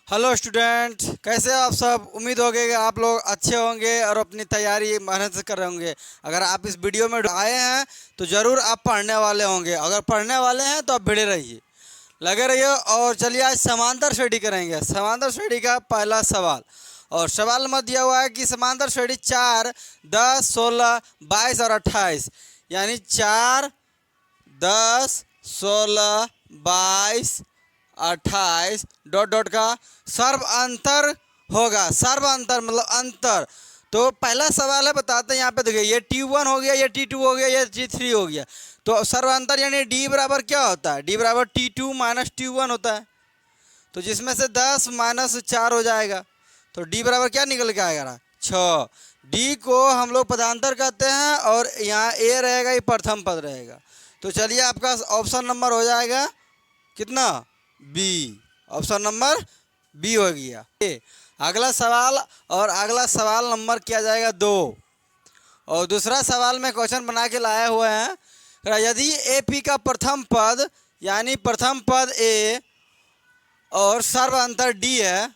Hello student, कैसे हो आप सब। उम्मीद होगी कि आप लोग अच्छे होंगे और अपनी तैयारी मेहनत से कर रहे होंगे। अगर आप इस वीडियो में आए हैं तो ज़रूर आप पढ़ने वाले होंगे। अगर पढ़ने वाले हैं तो आप भिड़े रहिए, लगे रहिए। और चलिए आज समांतर श्रेणी करेंगे। समांतर श्रेणी का पहला सवाल, और सवाल में दिया हुआ है कि समांतर श्रेणी 4, 10, 16, 22 और 28, यानी 4, 10, 16, 22, 28 डॉट डॉट का सर्व अंतर होगा। सर्व अंतर मतलब अंतर। तो पहला सवाल है, बताते हैं यहाँ पे। देखिए, ये T1 हो गया, ये T2 हो गया, ये T3 हो गया। तो सर्व अंतर यानी D बराबर क्या होता है? D बराबर T2 माइनस T1 होता है। तो जिसमें से 10 माइनस 4 हो जाएगा, तो D बराबर क्या निकल के आएगा? 6। D को हम लोग पदांतर कहते हैं, और यहाँ A रहेगा, ये प्रथम पद रहेगा। तो चलिए, आपका ऑप्शन नंबर हो जाएगा कितना? बी। ऑप्शन नंबर बी हो गया। अगला सवाल, और अगला सवाल नंबर किया जाएगा 2। और दूसरा सवाल में क्वेश्चन बना के लाए हुए हैं। यदि ए पी का प्रथम पद यानी प्रथम पद ए और सर्व अंतर डी है,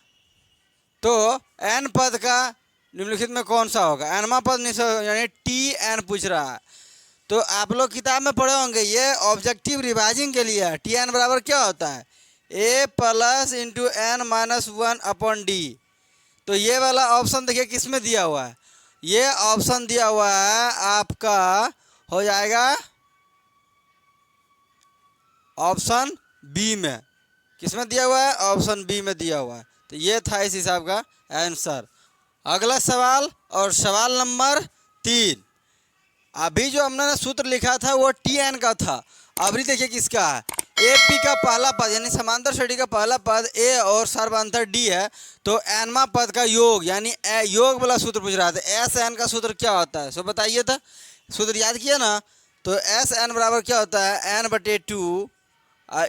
तो एन पद का निम्नलिखित में कौन सा होगा? एनवा पद यानी टी एन पूछ रहा है। तो आप लोग किताब में पढ़े होंगे, ये ऑब्जेक्टिव रिवाइजिंग के लिए है। टी एन बराबर क्या होता है? A plus into n minus 1 upon d. तो ये वाला ऑप्शन देखिए किस में दिया हुआ है। ये ऑप्शन दिया हुआ है आपका, हो जाएगा ऑप्शन बी में। किस में दिया हुआ है? ऑप्शन बी में दिया हुआ है। तो ये था इस हिसाब का आंसर। अगला सवाल, और सवाल नंबर 3। अभी जो हमने सूत्र लिखा था वो टी एन का था। अभी देखिए किसका है। ए पी का पहला पद यानी समांतर श्रेणी का पहला पद ए और सर्वांतर डी है, तो एनवा पद का योग यानी योग वाला सूत्र पूछ रहा था। एस एन का सूत्र क्या होता है, सो बताइए था। सूत्र याद किया ना? तो एस एन बराबर क्या होता है? एन बटे 2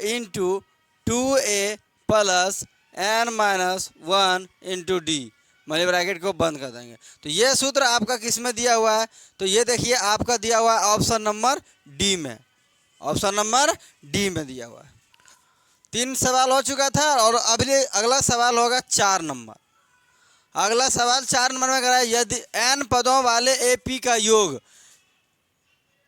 into 2a plus n minus 1 into D. मनी ब्रैकेट को बंद कर देंगे। तो ये सूत्र आपका किस में दिया हुआ है? तो ये देखिए आपका दिया हुआ है ऑप्शन नंबर डी में। ऑप्शन नंबर डी में दिया हुआ है। 3 सवाल हो चुका था, और अभी अगला सवाल होगा 4 नंबर। अगला सवाल 4 नंबर में कह रहा है, यदि एन पदों वाले ए पी का योग,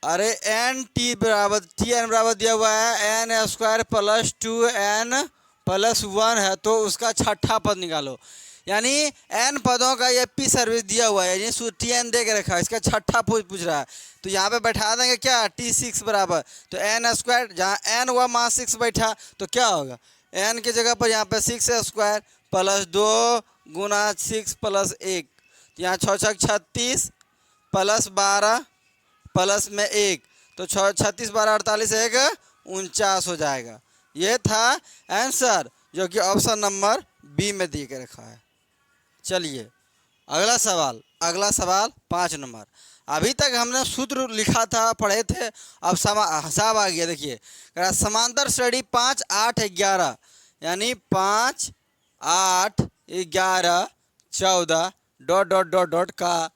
अरे एन टी बराबर टी एन बराबर दिया हुआ है N square plus 2n plus 1 है, तो उसका छठा पद निकालो। यानी एन पदों का ये पी सर्विस दिया हुआ है, यानी टी एन दे के रखा है, इसका छठा पूछ रहा है। तो यहाँ पे बैठा देंगे क्या? T6 बराबर, तो एन स्क्वायर, जहाँ एन हुआ वहाँ 6 बैठा, तो क्या होगा? एन की जगह पर यहाँ पे 6 स्क्वायर प्लस 2 गुना 6 प्लस 1, यहाँ 6 6 36 प्लस 12 प्लस में 1, तो 36 12 48 1 49 हो जाएगा। ये था आंसर, जो कि ऑप्शन नंबर बी में दिए के रखा है। चलिए अगला सवाल। अगला सवाल 5 नंबर। अभी तक हमने सूत्र लिखा था, पढ़े थे। अब हिसाब आ गया। देखिए, समांतर श्रेणी 5, 8, 11 यानी 5, 8, 11, 14 डॉट डॉट डॉट डॉट का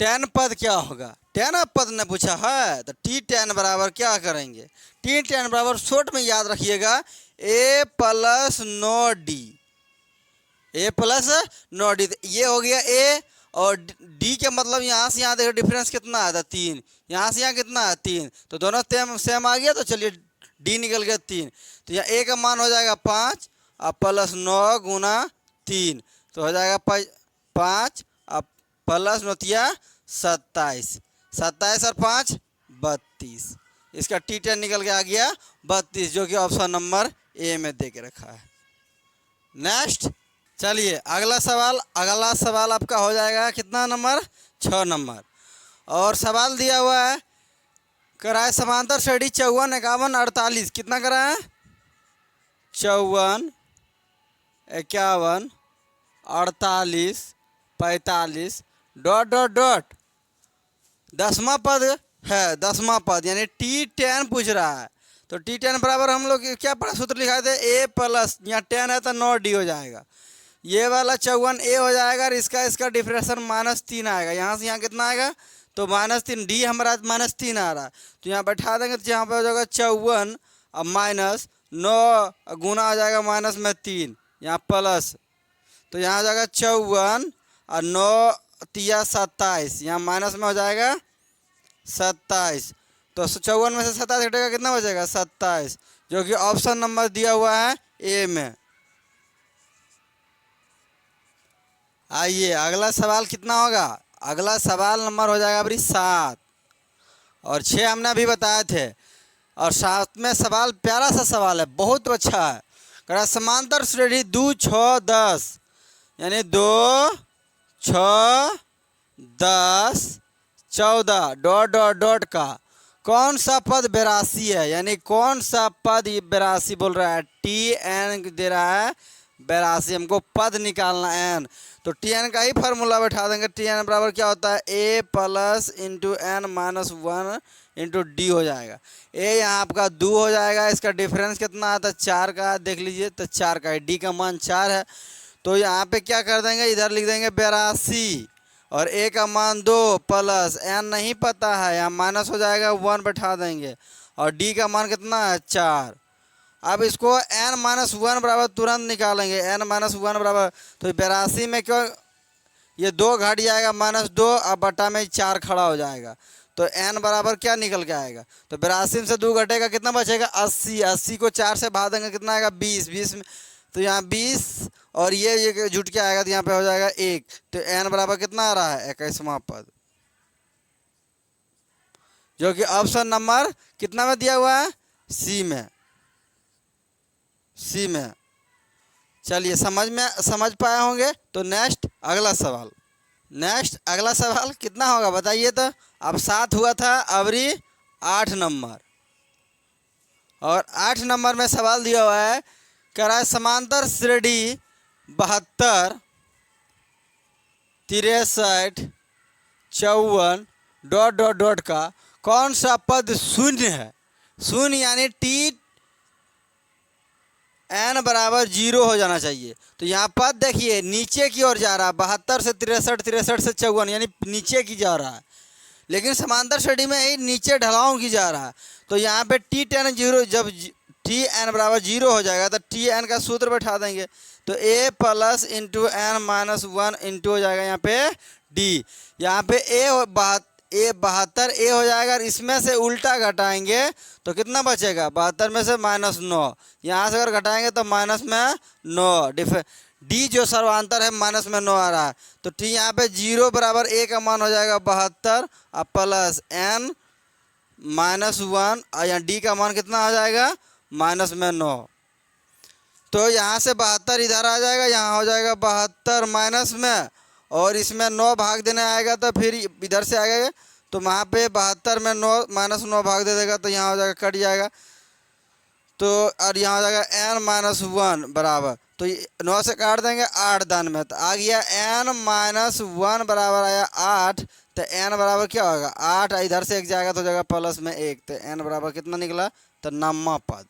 10 पद क्या होगा? 10 पद ने पूछा है, तो T10 बराबर क्या करेंगे? T10 बराबर शॉर्ट में याद रखिएगा, A plus 9D। A plus 9D, ये हो गया A, और D के मतलब यहाँ से यहाँ देखो डिफरेंस कितना आता? 3। यहाँ से यहाँ कितना है? 3। तो दोनों सेम आ गया, तो चलिए D निकल गया 3। तो यहाँ A का मान हो जाएगा 5 और प्लस 9 गुना 3, तो हो जाएगा 5 और प्लस 9 27, 27 और 5 32। इसका T10 निकल के आ गया 32, जो कि ऑप्शन नंबर ए में दे के रखा है। नेक्स्ट, चलिए अगला सवाल। अगला सवाल आपका हो जाएगा कितना नंबर? 6 नंबर। और सवाल दिया हुआ है, करा है समांतर श्रेणी 54, 51, 48। कितना करा है? 54, 51, 48, 45 डॉट डॉट डॉट 10वां पद है। 10वां पद यानी T10 पूछ रहा है। तो T10 बराबर हम लोग क्या पढ़ा? सूत्र लिखा थे A प्लस, यहाँ 10 है तो 9D हो जाएगा। ये वाला 54 A हो जाएगा, और इसका डिफ्रेक्शन -3 आएगा। यहाँ से यहाँ कितना आएगा? तो -3। D हमारा -3 आ रहा है, तो यहाँ बैठा देंगे, तो यहाँ पर हो जाएगा 54 और -9 गुना आ जाएगा -3, यहाँ प्लस, तो यहाँ हो जाएगा 54 और 9 तिया 27, यहाँ माइनस में हो जाएगा 27। तो 54 में से 27 घटेगा कितना बचेगा 27, जो कि ऑप्शन नंबर दिया हुआ है ए में। आइए अगला सवाल कितना होगा, अगला सवाल नंबर हो जाएगा अभी 7 और 6 हमने अभी बताए थे। और 7 में सवाल प्यारा सा सवाल है, बहुत अच्छा है। कह समांतर श्रेणी 2 6 10 यानी 2 6 10 14 डॉट डॉट डॉट का कौन सा पद 82 है, यानी कौन सा पद 82 बोल रहा है। टी एन दे रहा है 82, हमको पद निकालना एन, तो टी एन का ही फार्मूला बैठा देंगे। टी एन बराबर क्या होता है a plus into n minus 1 into d हो जाएगा। ए यहाँ आपका 2 हो जाएगा, इसका डिफरेंस कितना आता है 4 का, देख लीजिए तो 4 का है, डी का मान 4 है। तो यहाँ पे क्या कर देंगे, इधर लिख देंगे 82 और ए का मान 2 प्लस एन नहीं पता है, यहाँ माइनस हो जाएगा 1 बैठा देंगे और डी का मान कितना है 4। अब इसको एन माइनस 1 बराबर तुरंत निकालेंगे, एन माइनस 1 बराबर, तो 82 में क्यों ये 2 घट जाएगा -2, अब बटा में 4 खड़ा हो जाएगा, तो एन बराबर क्या निकल के आएगा, तो 82 में से 2 घटेगा कितना बचेगा 80, 80 को 4 से भाग देंगे कितना आएगा 20, 20 में तो यहाँ 20 और ये जुट के आएगा तो यहाँ पे हो जाएगा 1, तो एन बराबर कितना आ रहा है 21वां पद, जो कि ऑप्शन नंबर कितना में दिया हुआ है सी में, सी में। चलिए समझ पाए होंगे। तो नेक्स्ट अगला सवाल कितना होगा बताइए तो। अब 7 हुआ था, अबरी 8 नंबर, और 8 नंबर में सवाल दिया हुआ है, कह रहा है समांतर श्रेणी 72 63 54 डॉट डॉट डॉट का कौन सा पद शून्य है। शून्य यानी टी एन बराबर 0 हो जाना चाहिए। तो यहाँ पद देखिए नीचे की ओर जा रहा है, 72 से 63 63 से 54 यानी नीचे की जा रहा है, लेकिन समांतर श्रेणी में ही नीचे ढलाव की जा रहा है। तो यहाँ पे टी टेन 0, जब टी एन बराबर 0 हो जाएगा तो टी एन का सूत्र बैठा देंगे, तो a plus into n minus 1 into हो जाएगा यहाँ पे डी, यहाँ पे ए 72 ए हो जाएगा, और इसमें से उल्टा घटाएंगे तो कितना बचेगा 72 में से -9, यहाँ से अगर घटाएंगे तो माइनस में 9, डी जो सर्वांतर है माइनस में 9 आ रहा है, तो टी यहाँ पे 0 बराबर ए का मान हो जाएगा 72 और प्लस एन माइनस 1 और यहाँ डी का मान कितना आ जाएगा माइनस में 9। तो यहाँ से 72 इधर आ जाएगा, यहाँ हो जाएगा 72 माइनस में, और इसमें 9 भाग देने आएगा तो फिर इधर से आएगा, तो वहाँ पे 72 में 9 माइनस 9 भाग दे देगा तो यहाँ हो जाएगा कट जाएगा, तो और यहाँ हो जाएगा n माइनस 1 बराबर, तो 9 से काट देंगे 8 दान में, तो आ गया n माइनस 1 बराबर आया 8, तो n बराबर क्या होगा 8, इधर से 1 जाएगा तो हो जाएगा प्लस में 1, तो n बराबर कितना निकला तो 9वां पद।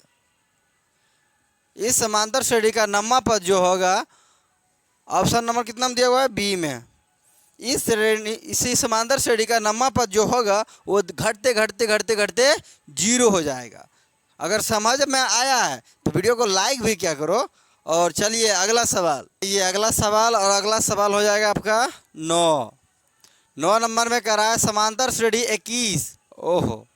इस समांतर श्रेणी का 9वां पद जो होगा ऑप्शन नंबर कितना में दिया हुआ है बी में। इसी समांतर श्रेणी का 9वां पद जो होगा वो घटते घटते घटते घटते 0 हो जाएगा। अगर समझ में आया है तो वीडियो को लाइक भी क्या करो। और चलिए अगला सवाल, ये अगला सवाल, और अगला सवाल हो जाएगा आपका 9 नंबर में कह रहा है समांतर श्रेणी 21, ओहो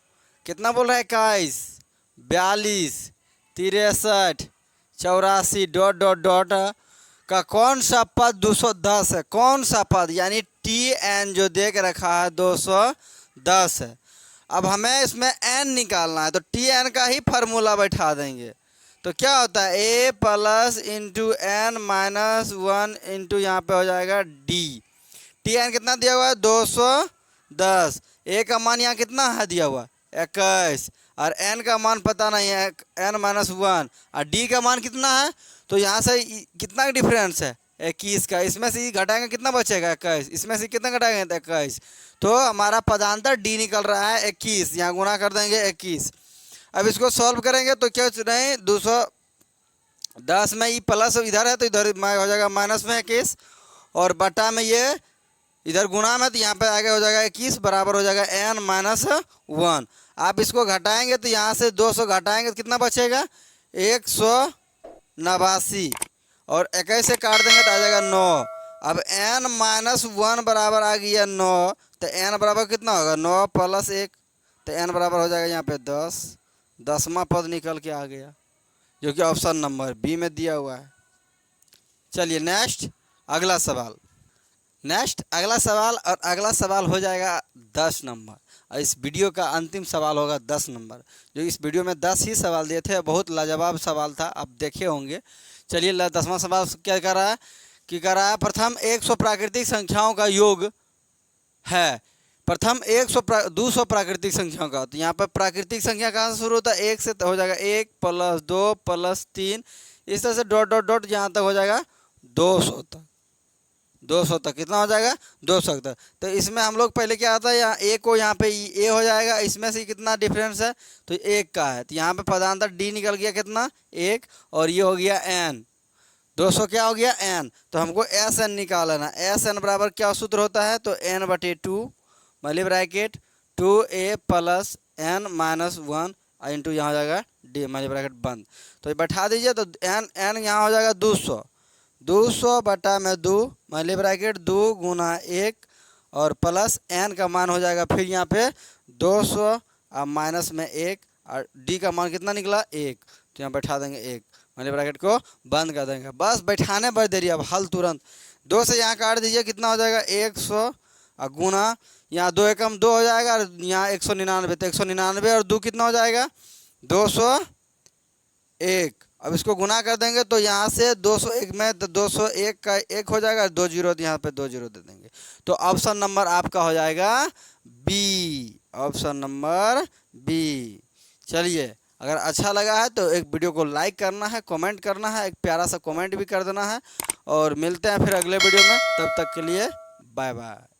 कितना बोल रहा है 21 42 63 84 डॉट डॉट डॉट का कौन सा पद 210 है। कौन सा पद यानी टी एन जो दे के रखा है 210 है। अब हमें इसमें एन निकालना है, तो टी एन का ही फार्मूला बैठा देंगे, तो क्या होता है a plus into n minus 1 into यहाँ पे हो जाएगा डी। टी एन कितना दिया हुआ है 210, ए का मान यहाँ कितना है दिया हुआ 21, और एन का मान पता नहीं है एन माइनस 1, और डी का मान कितना है, तो यहाँ से कितना डिफरेंस है 21 का, इसमें से घटाएंगे कितना बचेगा 21, इसमें से कितना घटाएंगे तो 21, तो हमारा पदांतर डी निकल रहा है 21, यहाँ गुना कर देंगे 21। अब इसको सॉल्व करेंगे तो क्या नहीं 210 में ये प्लस इधर है तो इधर हो जाएगा माइनस में 21, और बटा में ये इधर गुणा में तो यहाँ पे आगे हो जाएगा 21 बराबर हो जाएगा एन माइनस 1। आप इसको घटाएंगे तो यहाँ से 200 घटाएंगे तो कितना बचेगा 189, और 21 से काट देंगे तो आ जाएगा 9। अब n-1 बराबर आ गया 9, तो n बराबर कितना होगा 9 + 1, तो n बराबर हो जाएगा यहाँ पे 10। 10वां पद निकल के आ गया, जो कि ऑप्शन नंबर बी में दिया हुआ है। चलिए नेक्स्ट अगला सवाल। और अगला सवाल हो जाएगा 10 नंबर, और इस वीडियो का अंतिम सवाल होगा 10 नंबर। जो इस वीडियो में 10 ही सवाल दिए थे, बहुत लाजवाब सवाल था, आप देखे होंगे। चलिए 10वां सवाल क्या कर रहा है, प्रथम 100 प्राकृतिक संख्याओं का योग है। प्रथम 200 प्राकृतिक संख्याओं का, तो यहाँ पर प्राकृतिक संख्या कहाँ से शुरू होता है, 1 से तो हो जाएगा 1 + 2 + 3, इस तरह से डॉट डॉट डॉट यहाँ तक हो जाएगा 200 तक। 200 तक कितना हो जाएगा 200 तक। तो इसमें हम लोग पहले क्या आता है, यहाँ ए को यहाँ पे ए हो जाएगा, इसमें से कितना डिफरेंस है तो 1 का है, तो यहाँ पे पदांतर डी निकल गया कितना 1, और ये हो गया एन। 200 क्या हो गया एन, तो हमको एस एन निकालना। एस एन बराबर क्या सूत्र होता है, तो n/2 multi bracket 2a + n-1 into यहाँ हो जाएगा डी मल्टी ब्रैकेट बंद। तो ये बैठा दीजिए, तो n यहाँ हो जाएगा 200, 200/2 मल्टी ब्रैकेट 2 × 1 और प्लस n का मान हो जाएगा फिर यहाँ पे 200 और माइनस में 1, और d का मान कितना निकला 1, तो यहाँ बैठा देंगे 1, मल्टी ब्रैकेट को बंद कर देंगे। बस बैठाने पर देरी, अब हल तुरंत। 2 से यहाँ काट दीजिए, कितना हो जाएगा 100 और गुना यहाँ 2 एकम 2 हो जाएगा, और यहाँ 199, तो 199 और 2 कितना हो जाएगा 201। अब इसको गुना कर देंगे तो यहाँ से 201 में तो 201 का 1 हो जाएगा, 2 जीरो, तो यहाँ पे 2 जीरो दे देंगे। तो ऑप्शन नंबर आपका हो जाएगा बी, ऑप्शन नंबर बी। चलिए, अगर अच्छा लगा है तो एक वीडियो को लाइक करना है, कमेंट करना है, एक प्यारा सा कमेंट भी कर देना है, और मिलते हैं फिर अगले वीडियो में। तब तक के लिए बाय बाय।